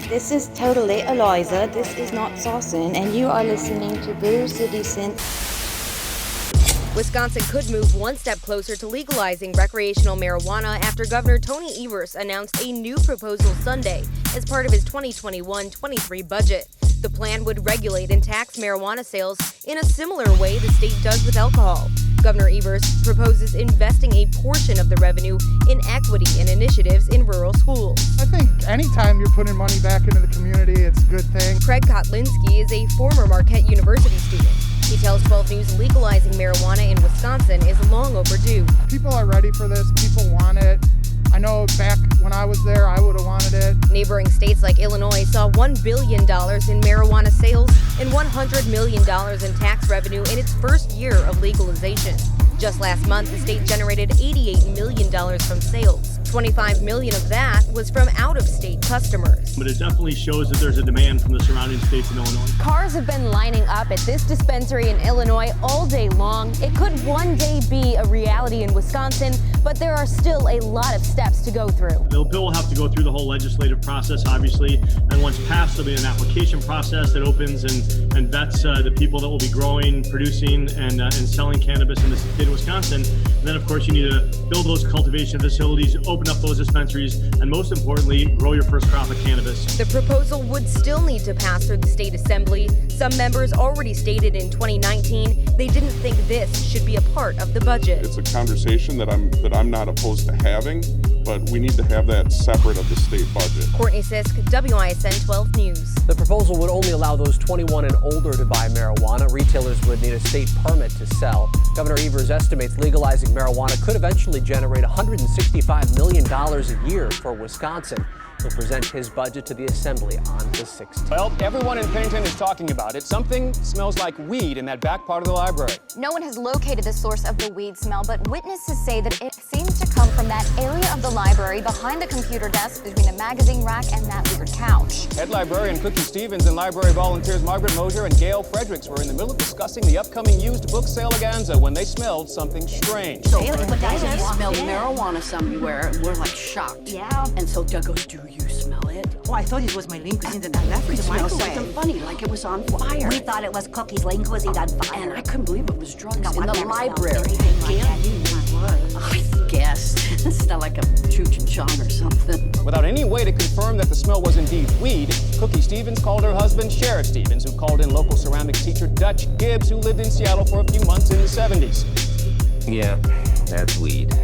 This is totally Eliza. This is not Saucen, and you are listening to Brew City Synth. Wisconsin could move one step closer to legalizing recreational marijuana after Governor Tony Evers announced a new proposal Sunday as part of his 2021-23 budget. The plan would regulate and tax marijuana sales in a similar way the state does with alcohol. Governor Evers proposes investing a portion of the revenue in equity and initiatives in rural schools. I think anytime you're putting money back into the community, it's a good thing. Craig Kotlinski is a former Marquette University student. He tells 12 News legalizing marijuana in Wisconsin is long overdue. People are ready for this. People want it. I know back when I was there, I would have wanted it. Neighboring states like Illinois saw $1 billion in marijuana sales and $100 million in tax revenue in its first year of legalization. Just last month, the state generated $88 million from sales. $25 million of that was from out-of-state customers. But it definitely shows that there's a demand from the surrounding states in Illinois. Cars have been lining up at this dispensary in Illinois all day long. It could one day be a reality in Wisconsin, but there are still a lot of steps to go through. The bill will have to go through the whole legislative process, obviously, and once passed, there'll be an application process that opens and vets the people that will be growing, producing, and selling cannabis in the state of Wisconsin. And then, of course, you need to build those cultivation facilities, open up those dispensaries, and most importantly, grow your first crop of cannabis. The proposal would still need to pass through the state assembly. Some members already stated in 2019 they didn't think this should be a part of the budget. It's a conversation that I'm not opposed to having, but we need to have that separate of the state budget. Courtney Sisk, WISN 12 News. The proposal would only allow those 21 and older to buy marijuana. Retailers would need a state permit to sell. Governor Evers estimates legalizing marijuana could eventually generate $165 million a year for Wisconsin. He'll present his budget to the Assembly on the 16th. Well, everyone in Pennington is talking about it. Something smells like weed in that back part of the library. No one has located the source of the weed smell, but witnesses say that it seems to come from that area of the library behind the computer desk between the magazine rack and that weird couch. Head librarian Cookie Stevens and library volunteers Margaret Mosier and Gail Fredericks were in the middle of discussing the upcoming used book sale againza when they smelled something strange. So I smelled marijuana somewhere, and we're like shocked. Yeah. And so Doug goes, "Do you smell it?" Oh, I thought it was my lean cuisine that I left in the It smells microwave. something funny, like it was on fire. We thought it was Cookie's lean cuisine on fire. And I couldn't believe it was drugs No, in I've the never smelled library. anything like that. You knew it was. I guess. It smelled like a Cheech and Chong or something. Without any way to confirm that the smell was indeed weed, Cookie Stevens called her husband Sheriff Stevens, who called in local ceramics teacher Dutch Gibbs, who lived in Seattle for a few months in the 70s. Yeah, that's weed.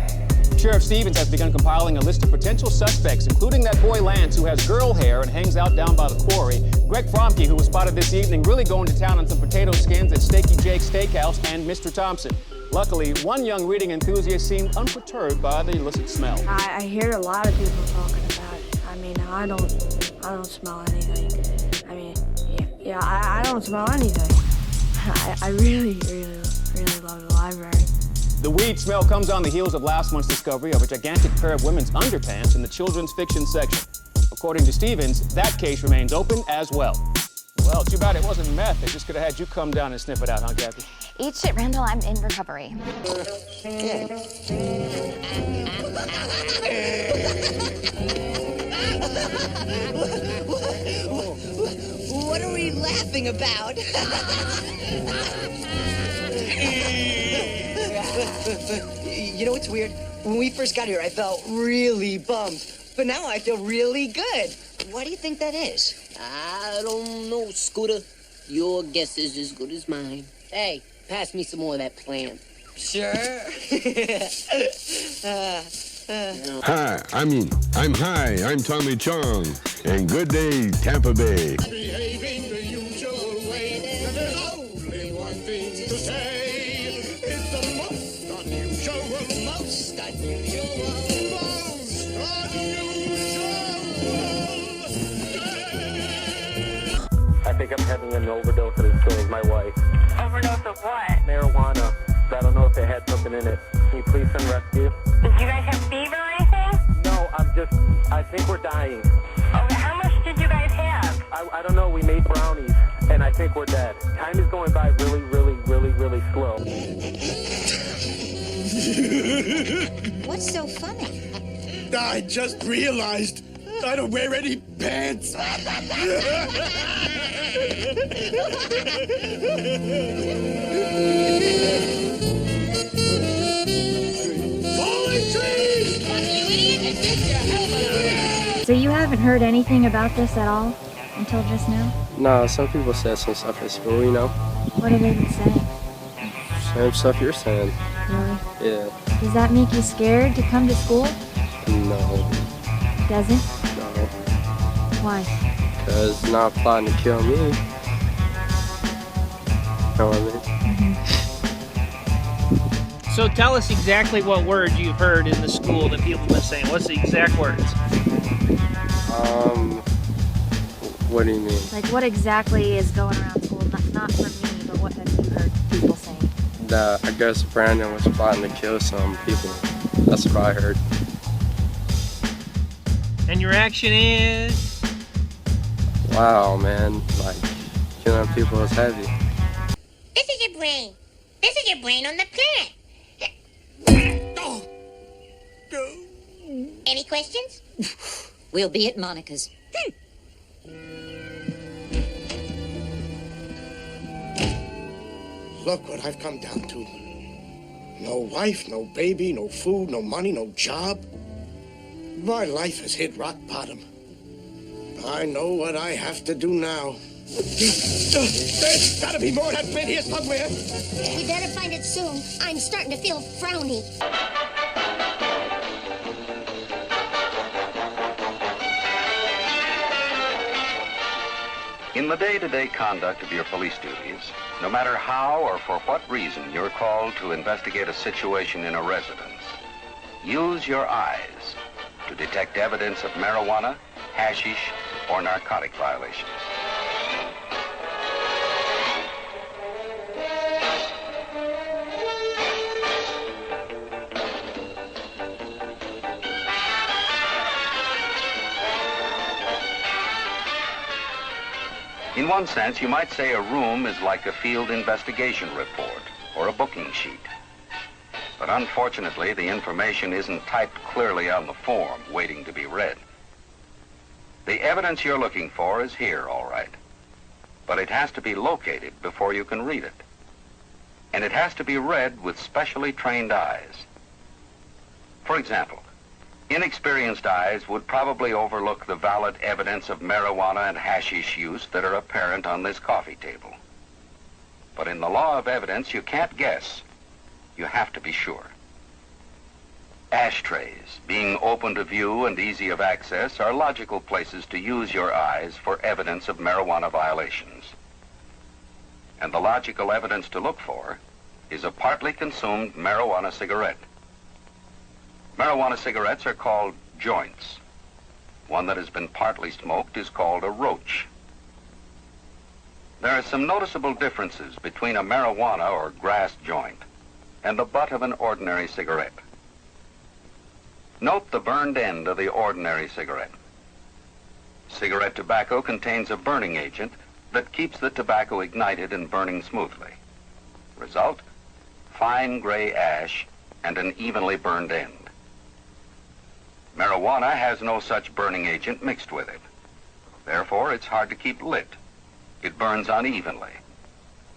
Sheriff Stevens has begun compiling a list of potential suspects, including that boy Lance, who has girl hair and hangs out down by the quarry, Greg Fromke, who was spotted this evening really going to town on some potato skins at Steaky Jake's Steakhouse, and Mr. Thompson. Luckily, one young reading enthusiast seemed unperturbed by the illicit smell. I hear a lot of people talking about it. I mean, I don't smell anything. I mean, yeah, I don't smell anything. I really love the library. The weed smell comes on the heels of last month's discovery of a gigantic pair of women's underpants in the children's fiction section. According to Stevens, that case remains open as well. Well, too bad it wasn't meth. They just could have had you come down and sniff it out, huh, Kathy? Eat shit, Randall, I'm in recovery. What are we laughing about? You know what's weird? When we first got here, I felt really bummed. But now I feel really good. Why do you think that is? I don't know, Scooter. Your guess is as good as mine. Hey, pass me some more of that plant. Sure. Hi, I'm high. I'm Tommy Chong. And good day, Tampa Bay. Behaving the usual way. There's only one thing to say. It's the most unusual, most unusual, I think I'm having an overdose of this thing, my wife. Overdose of what? Marijuana. I don't know if it had something in it. Can you please send rescue? Did you guys have fever or anything? No, I think we're dying. Okay, how much did you guys have? I don't know, we made brownies, and I think we're dead. Time is going by really, really, really, really slow. What's so funny? I just realized I don't wear any pants. Falling trees! So you haven't heard anything about this at all until just now? No, some people said some stuff at school, you know. What have they been saying? Same stuff you're saying. Really? Yeah. Does that make you scared to come to school? No. Doesn't? No. Why? Because it's not plotting to kill me. Know what I mean? So tell us exactly what words you've heard in the school that people have been saying. What's the exact words? What do you mean? Like what exactly is going around school? Not for me, but what have you heard people saying? That I guess Brandon was plotting to kill some people. That's what I heard. And your reaction is? Wow, man. Like, killing people is heavy. This is your brain. This is your brain on the plant. Any questions? We'll be at Monica's. Look what I've come down to. No wife, no baby, no food, no money, no job. My life has hit rock bottom. I know what I have to do now. There's gotta be more than been here somewhere. We better find it soon. I'm starting to feel frowny. In the day-to-day conduct of your police duties, no matter how or for what reason you're called to investigate a situation in a residence, use your eyes to detect evidence of marijuana, hashish, or narcotic violations. In one sense, you might say a room is like a field investigation report or a booking sheet. But unfortunately, the information isn't typed clearly on the form, waiting to be read. The evidence you're looking for is here, all right. But it has to be located before you can read it. And it has to be read with specially trained eyes. For example, inexperienced eyes would probably overlook the valid evidence of marijuana and hashish use that are apparent on this coffee table. But in the law of evidence, you can't guess. You have to be sure. Ashtrays, being open to view and easy of access, are logical places to use your eyes for evidence of marijuana violations. And the logical evidence to look for is a partly consumed marijuana cigarette. Marijuana cigarettes are called joints. One that has been partly smoked is called a roach. There are some noticeable differences between a marijuana or grass joint and the butt of an ordinary cigarette. Note the burned end of the ordinary cigarette. Cigarette tobacco contains a burning agent that keeps the tobacco ignited and burning smoothly. Result, fine gray ash and an evenly burned end. Marijuana has no such burning agent mixed with it. Therefore, it's hard to keep lit. It burns unevenly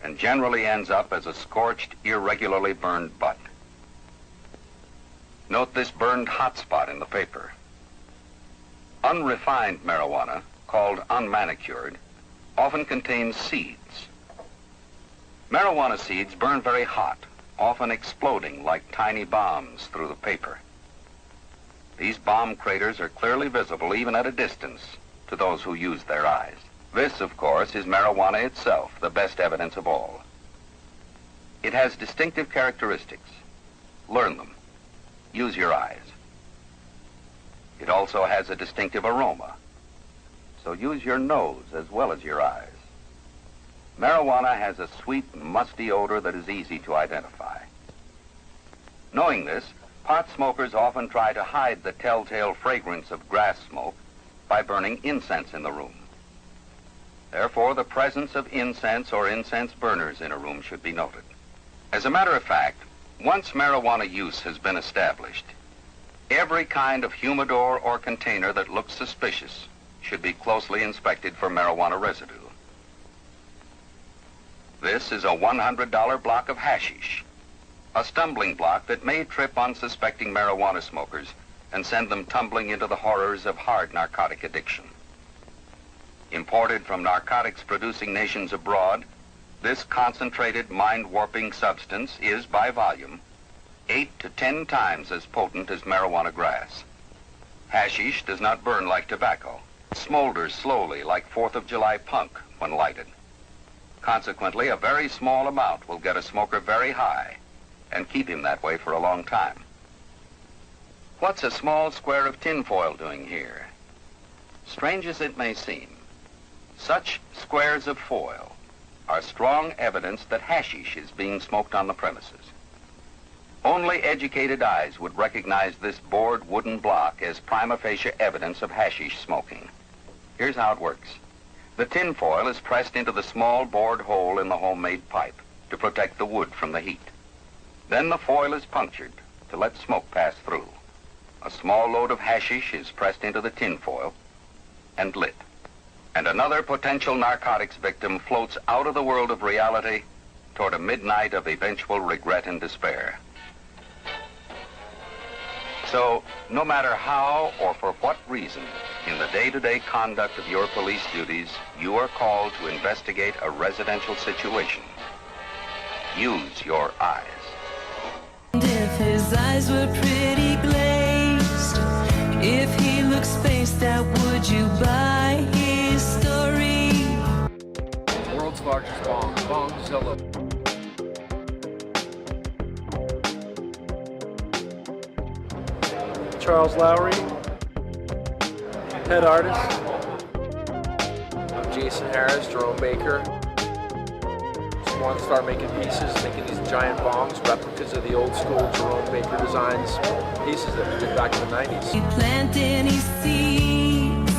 and generally ends up as a scorched, irregularly burned butt. Note this burned hot spot in the paper. Unrefined marijuana, called unmanicured, often contains seeds. Marijuana seeds burn very hot, often exploding like tiny bombs through the paper. These bomb craters are clearly visible even at a distance to those who use their eyes. This, of course, is marijuana itself, the best evidence of all. It has distinctive characteristics. Learn them. Use your eyes. It also has a distinctive aroma, so use your nose as well as your eyes. Marijuana has a sweet, musty odor that is easy to identify. Knowing this, pot smokers often try to hide the telltale fragrance of grass smoke by burning incense in the room. Therefore, the presence of incense or incense burners in a room should be noted. As a matter of fact, once marijuana use has been established, Every kind of humidor or container that looks suspicious should be closely inspected for marijuana residue. This is a $100 block of hashish, a stumbling block that may trip unsuspecting marijuana smokers and send them tumbling into the horrors of hard narcotic addiction. Imported from narcotics-producing nations abroad, this concentrated mind-warping substance is, by volume, 8 to 10 times as potent as marijuana grass. Hashish does not burn like tobacco. It smolders slowly like 4th of July punk when lighted. Consequently, a very small amount will get a smoker very high and keep him that way for a long time. What's a small square of tinfoil doing here? Strange as it may seem, such squares of foil are strong evidence that hashish is being smoked on the premises. Only educated eyes would recognize this bored wooden block as prima facie evidence of hashish smoking. Here's how it works. The tinfoil is pressed into the small bored hole in the homemade pipe to protect the wood from the heat. Then the foil is punctured to let smoke pass through. A small load of hashish is pressed into the tinfoil and lit. And another potential narcotics victim floats out of the world of reality toward a midnight of eventual regret and despair. So, no matter how or for what reason, in the day-to-day conduct of your police duties, you are called to investigate a residential situation. Use your eyes. If his eyes were pretty glazed, if he looked spaced out, would you buy his story? World's largest bong, Bongzilla. Charles Lowry, head artist. I'm Jason Harris, Jerome Baker. Just wanted to start making pieces, making these giant bongs, replicas of the old school Jerome Baker designs, pieces that we did back in the 90s. Did he plant any seeds,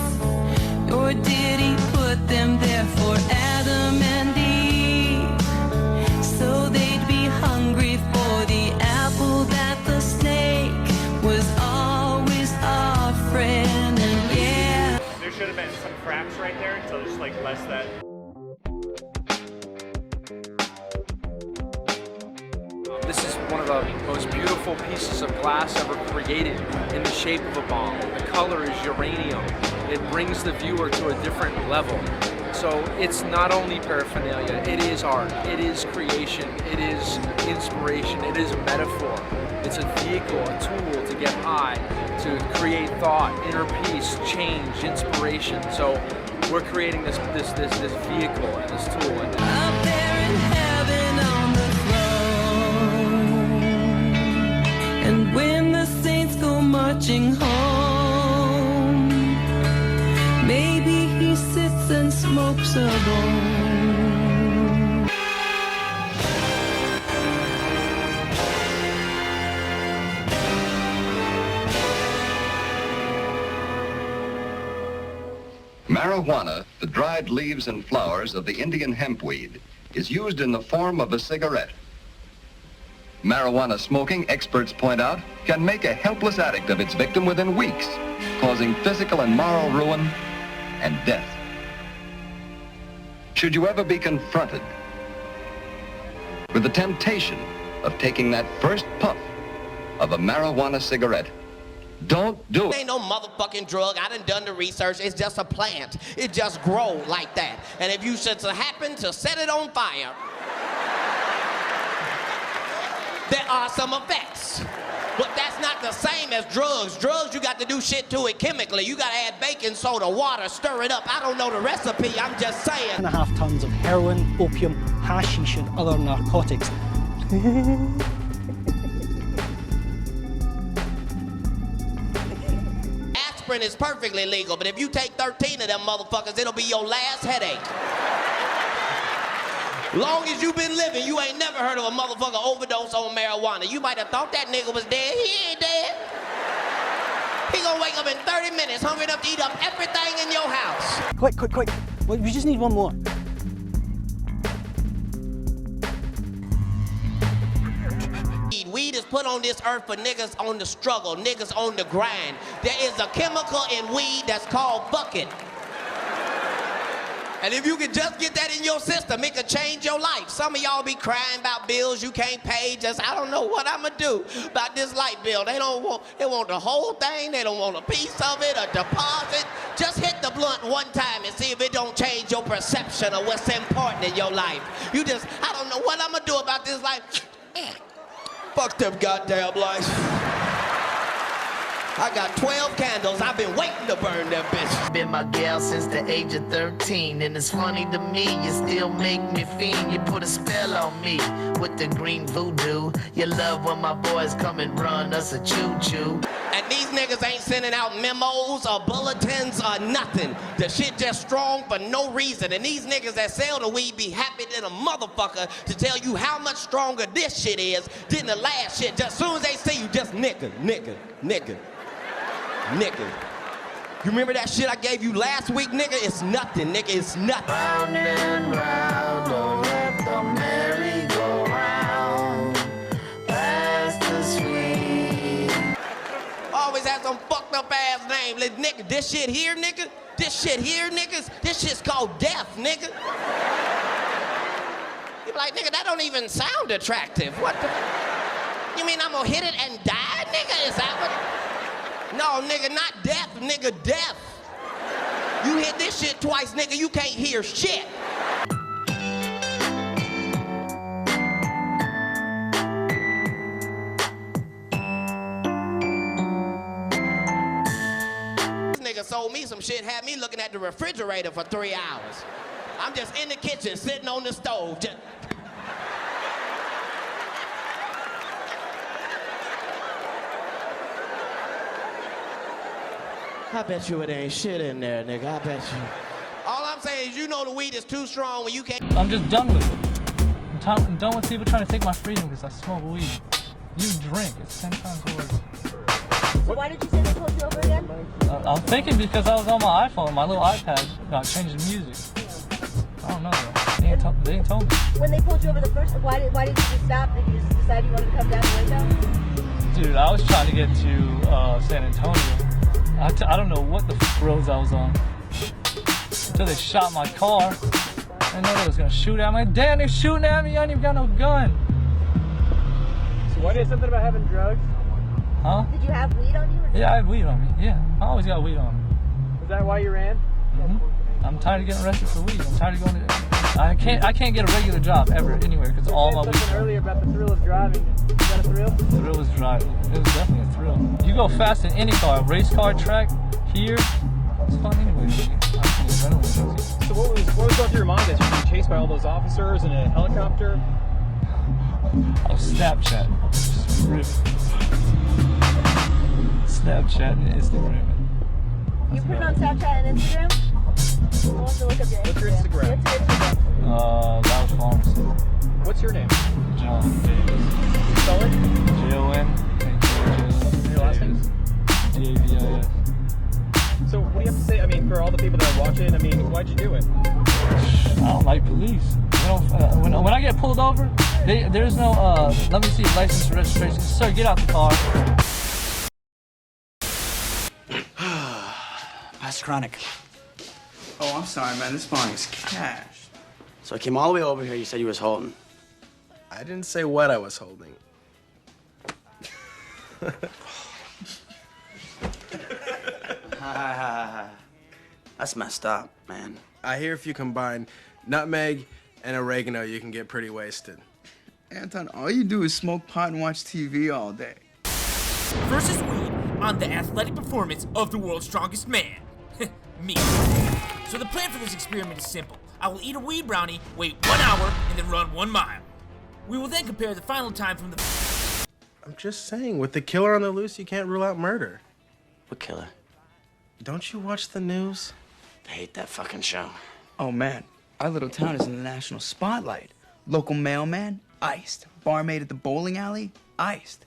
or did he put them there for Adam and Eve, so they'd be hungry for the apple that the snake was always offering? And yeah, there should have been some cracks right there, so just like less that. This is one of the most beautiful pieces of glass ever created in the shape of a bomb. The color is uranium. It brings the viewer to a different level. So it's not only paraphernalia, it is art, it is creation, it is inspiration, it is a metaphor. It's a vehicle, a tool to get high, to create thought, inner peace, change, inspiration. So we're creating this vehicle and this tool. Up there in heaven on the throne, and when the saints go marching home, maybe he sits and smokes a bone. Marijuana, the dried leaves and flowers of the Indian hempweed, is used in the form of a cigarette. Marijuana smoking, experts point out, can make a helpless addict of its victim within weeks, causing physical and moral ruin and death. Should you ever be confronted with the temptation of taking that first puff of a marijuana cigarette, don't do it. Ain't no motherfucking drug. I done the research. It's just a plant. It just grows like that. And if you should happen to set it on fire, there are some effects. But that's not the same as drugs. Drugs, you got to do shit to it chemically. You got to add baking soda, water, stir it up. I don't know the recipe. I'm just saying. 1.5 tons of heroin, opium, hashish, and other narcotics. Aspirin is perfectly legal, but if you take 13 of them motherfuckers, it'll be your last headache. Long as you've been living, you ain't never heard of a motherfucker overdose on marijuana. You might have thought that nigga was dead. He ain't dead. He gonna wake up in 30 minutes, hungry enough to eat up everything in your house. Quick, quick, quick. We just need one more. weed is put on this earth for niggas on the struggle, niggas on the grind. There is a chemical in weed that's called bucket. And if you can just get that in your system, it could change your life. Some of y'all be crying about bills you can't pay. Just, I don't know what I'm gonna do about this light bill. They want the whole thing. They don't want a piece of it, a deposit. Just hit the blunt one time and see if it don't change your perception of what's important in your life. You just, I don't know what I'm gonna do about this life. Fuck them goddamn lights. I got 12 candles. I've been waiting to burn them bitches. Been my gal since the age of 13, and it's funny to me, you still make me fiend. You put a spell on me with the green voodoo. You love when my boys come and run us a choo-choo. And these niggas ain't sending out memos or bulletins or nothing. The shit just strong for no reason. And these niggas that sell the weed be happy than a motherfucker to tell you how much stronger this shit is than the last shit. Just soon as they see you, just nigga. Nigga. You remember that shit I gave you last week, nigga? It's nothing, nigga. It's nothing. Round and round, don't let the merry-go-round pass the sweet. Always have some fucked up ass name. Like, nigga, this shit here, nigga? This shit here, niggas? This shit's called death, nigga. You be like, nigga, that don't even sound attractive. What the? You mean I'm gonna hit it and die, nigga? Is that what? No, nigga, not death, nigga, death. You hit this shit twice, nigga, you can't hear shit. This nigga sold me some shit, had me looking at the refrigerator for 3 hours. I'm just in the kitchen, sitting on the stove, just... I bet you it ain't shit in there, nigga. I bet you. All I'm saying is you know the weed is too strong when you can't... I'm just done with it. I'm done with people trying to take my freedom because I smoke weed. You drink. It's 10 times worse. So why did you say they pulled you over again? I'm thinking because I was on my iPhone, my little iPad, changing music. I don't know, though. They ain't told me. When they pulled you over the first time, why did you just stop? Did you just decide you wanted to come down the window? Dude, I was trying to get to San Antonio. I don't know what the roads I was on. Until they shot my car. I know they was gonna shoot at me. Damn, they're shooting at me. I ain't even got no gun. So what is something about having drugs? Huh? Did you have weed on you? Yeah, I had weed on me. Yeah, I always got weed on me. Is that why you ran? Mm-hmm. I'm tired of getting arrested for weed. I'm tired of going to... I can't get a regular job ever anywhere because all my weed... You said something earlier about the thrill of driving. Is that a thrill? The thrill was driving. It was definitely a thrill. You go fast in any car, race car, track, here, it's fun anyway. So what was going through your mind that you were chased by all those officers in a helicopter? I was Snapchatting. Just ripping. Snapchatting and Instagramming. You put it on Snapchat and Instagram? We'll have to look up your Instagram. What's your Instagram? Loud Pharmacy. What's your name? John Davis. Spell it? Jon. And your last name? Davis. So what do you have to say, I mean, for all the people that are watching, I mean, why'd you do it? I don't like police. When I get pulled over, there's no, let me see your license or registration. Sir, get out the car. That's chronic. Oh, I'm sorry, man. This bong is cash. So I came all the way over here. You said you was holding. I didn't say what I was holding. That's messed up, man. I hear if you combine nutmeg and oregano, you can get pretty wasted. Anton, all you do is smoke pot and watch TV all day. Versus weed on the athletic performance of the world's strongest man. Me. So the plan for this experiment is simple. I will eat a weed brownie, wait 1 hour, and then run 1 mile. We will then compare the final time from the... I'm just saying, with the killer on the loose, you can't rule out murder. What killer? Don't you watch the news? I hate that fucking show. Oh, man. Our little town is in the national spotlight. Local mailman, iced. Barmaid at the bowling alley, iced.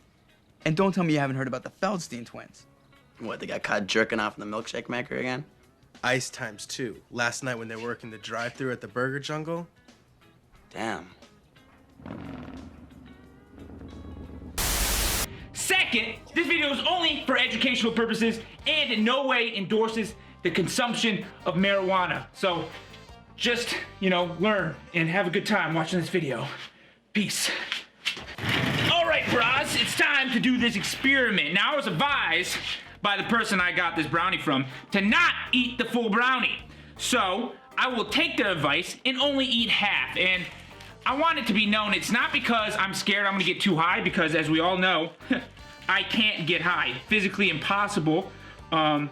And don't tell me you haven't heard about the Feldstein twins. What, they got caught jerking off in the milkshake maker again? Ice times 2. Last night when they were working the drive-thru at the Burger Jungle. Damn. Second, this video is only for educational purposes and in no way endorses the consumption of marijuana. So just, learn and have a good time watching this video. Peace. All right, bros, it's time to do this experiment. Now, I was advised by the person I got this brownie from to not eat the full brownie. So I will take their advice and only eat half. And I want it to be known it's not because I'm scared I'm gonna get too high, because as we all know, I can't get high. Physically impossible. I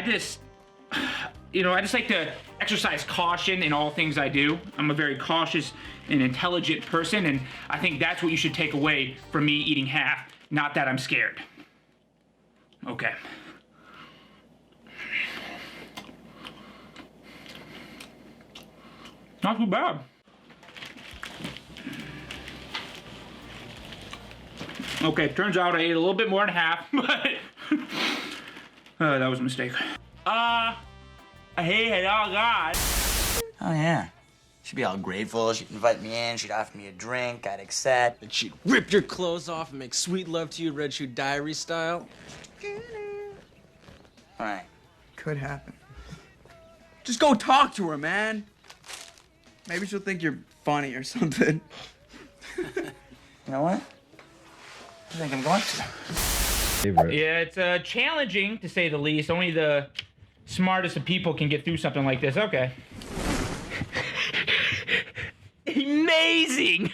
just like to exercise caution in all things I do. I'm a very cautious and intelligent person, and I think that's what you should take away from me eating half, not that I'm scared. Okay. Not too bad. Okay, turns out I ate a little bit more than half, but that was a mistake. Hey, oh God. Oh yeah. She'd be all grateful. She'd invite me in. She'd offer me a drink. I'd accept. And she'd rip your clothes off and make sweet love to you, Red Shoe Diary style. All right. Could happen. Just go talk to her, man. Maybe she'll think you're funny or something. You know what? I think I'm going to. Yeah, it's challenging to say the least. Only the smartest of people can get through something like this. Okay. Amazing!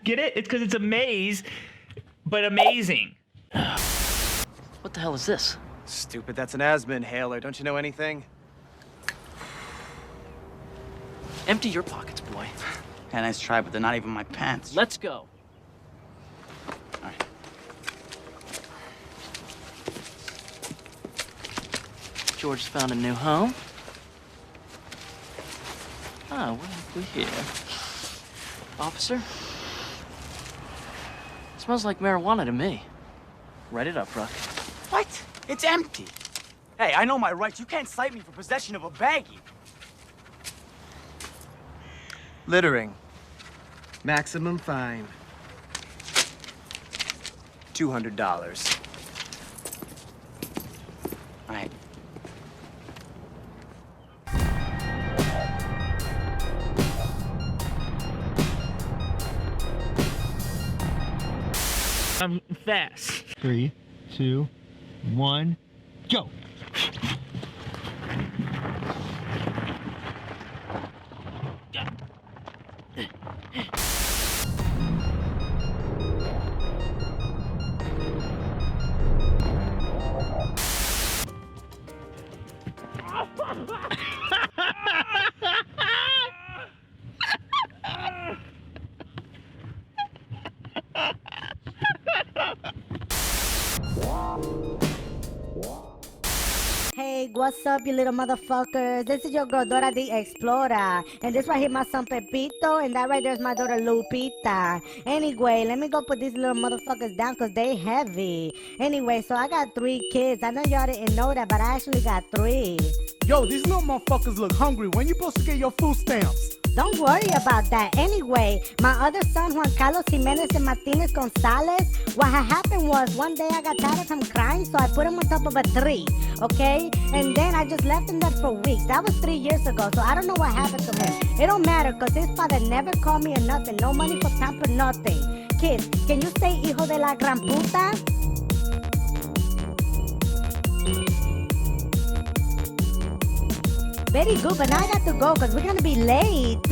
Get it? It's because it's a maze, but amazing. What the hell is this? Stupid, that's an asthma inhaler. Don't you know anything? Empty your pockets, boy. Yeah, nice try, but they're not even my pants. Let's go. George found a new home. Oh, what have we here? Officer? Smells like marijuana to me. Write it up, Ruck. What? It's empty. Hey, I know my rights. You can't cite me for possession of a baggie. Littering. Maximum fine. $200. All right. I'm fast. 3, 2, 1, go. Hey, what's up, you little motherfuckers? This is your girl Dora the Explorer. And this right here, my son Pepito. And that right there is my daughter Lupita. Anyway, let me go put these little motherfuckers down because they heavy. Anyway, so I got 3 kids. I know y'all didn't know that, but I actually got 3. Yo, these little motherfuckers look hungry. When you supposed to get your food stamps? Don't worry about that. Anyway, my other son, Juan Carlos Jimenez and Martinez Gonzalez, what had happened was one day I got tired of him crying, so I put him on top of a tree, okay? And then I just left him there for weeks. That was 3 years ago, so I don't know what happened to him. It don't matter, because his father never called me or nothing. No money for pamper, nothing. Kids, can you say hijo de la gran puta? Very good, but now I got to go because we're going to be late.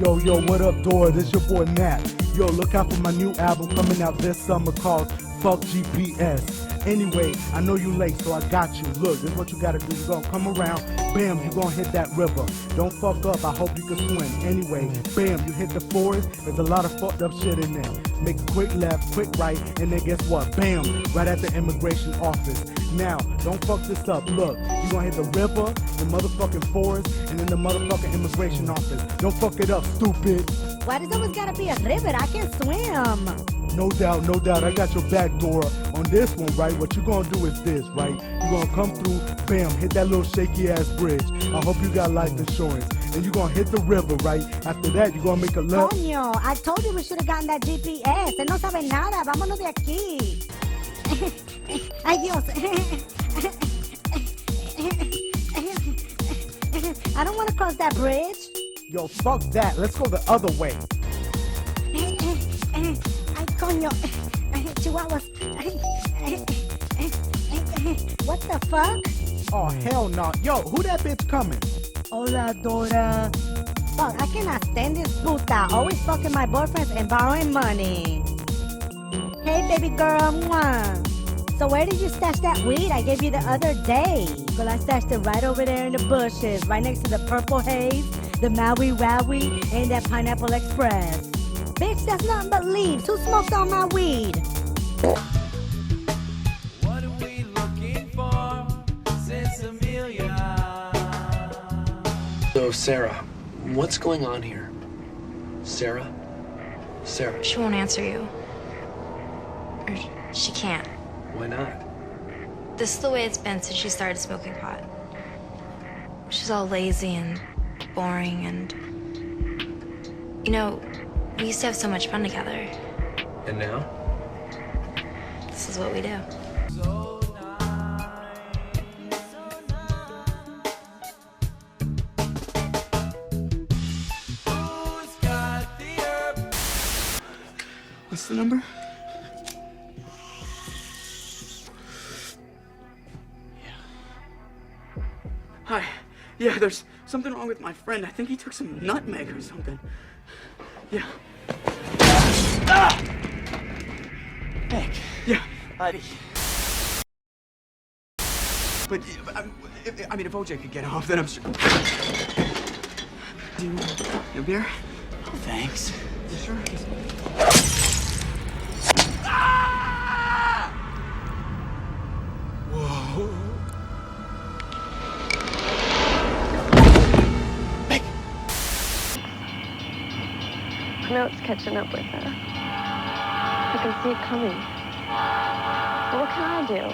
Yo, what up, Dora? This your boy, Nat. Yo, look out for my new album coming out this summer called Fuck GPS. Anyway, I know you late, so I got you. Look, this is what you gotta do. You're gonna come around, bam, you're gonna hit that river. Don't fuck up, I hope you can swim. Anyway, bam, you hit the forest, there's a lot of fucked up shit in there. Make a quick left, quick right, and then guess what? Bam, right at the immigration office. Now, don't fuck this up. Look, you're gonna hit the river, the motherfucking forest, and then the motherfucking immigration office. Don't fuck it up, stupid. Why does it always gotta be a river? I can't swim. No doubt, I got your back, Dora. On this one, right, what you're gonna do is this, right? You're gonna come through, bam, hit that little shaky ass bridge. I hope you got life insurance. and you're gonna hit the river, right? After that, you're gonna make a left. Coño, I told you we should have gotten that GPS. Él no sabe nada. Vámonos de aquí. Ay, Dios. I don't want to cross that bridge. Yo, fuck that. Let's go the other way. Ay, coño. Chihuahuas. What the fuck? Oh, hell no. Yo, who that bitch coming? Hola, Dora. Fuck, I cannot stand this puta. Always fucking my boyfriends and borrowing money. Hey, baby girl. Mwah. So where did you stash that weed I gave you the other day? Well, I stashed it right over there in the bushes, right next to the Purple Haze, the Maui Wowie, and that Pineapple Express. Bitch, that's nothing but leaves. Who smoked all my weed? What are we looking for? Since Amelia. So, Sarah, what's going on here? Sarah? Sarah? She won't answer you. Or she can't. Why not? This is the way it's been since she started smoking pot. She's all lazy and boring and... You know, we used to have so much fun together. And now? This is what we do. What's the number? Hi. Yeah, there's something wrong with my friend. I think he took some nutmeg or something. Yeah. Ah! Nick. Yeah. Buddy. But, I mean, if OJ could get off, then I'm sure. Do you want a beer? Oh, thanks. You sure? Ah! Whoa. I know it's catching up with her. I can see it coming. But what can I do?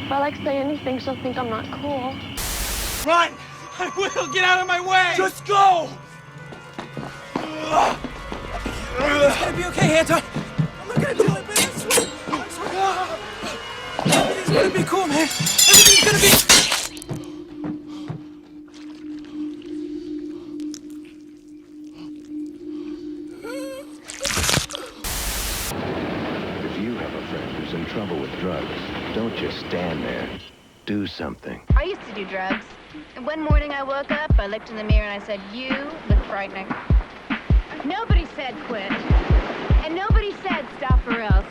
If I say anything, she'll think I'm not cool. Run! I will! Get out of my way! Just go! It's gonna be okay, Anton. I'm not gonna do it, man. I swear. Everything's gonna be cool, man. Everything's gonna be... In trouble with drugs, don't just stand there. Do something. I used to do drugs. And one morning I woke up, I looked in the mirror and I said, you look frightening. Nobody said quit. And nobody said stop or else.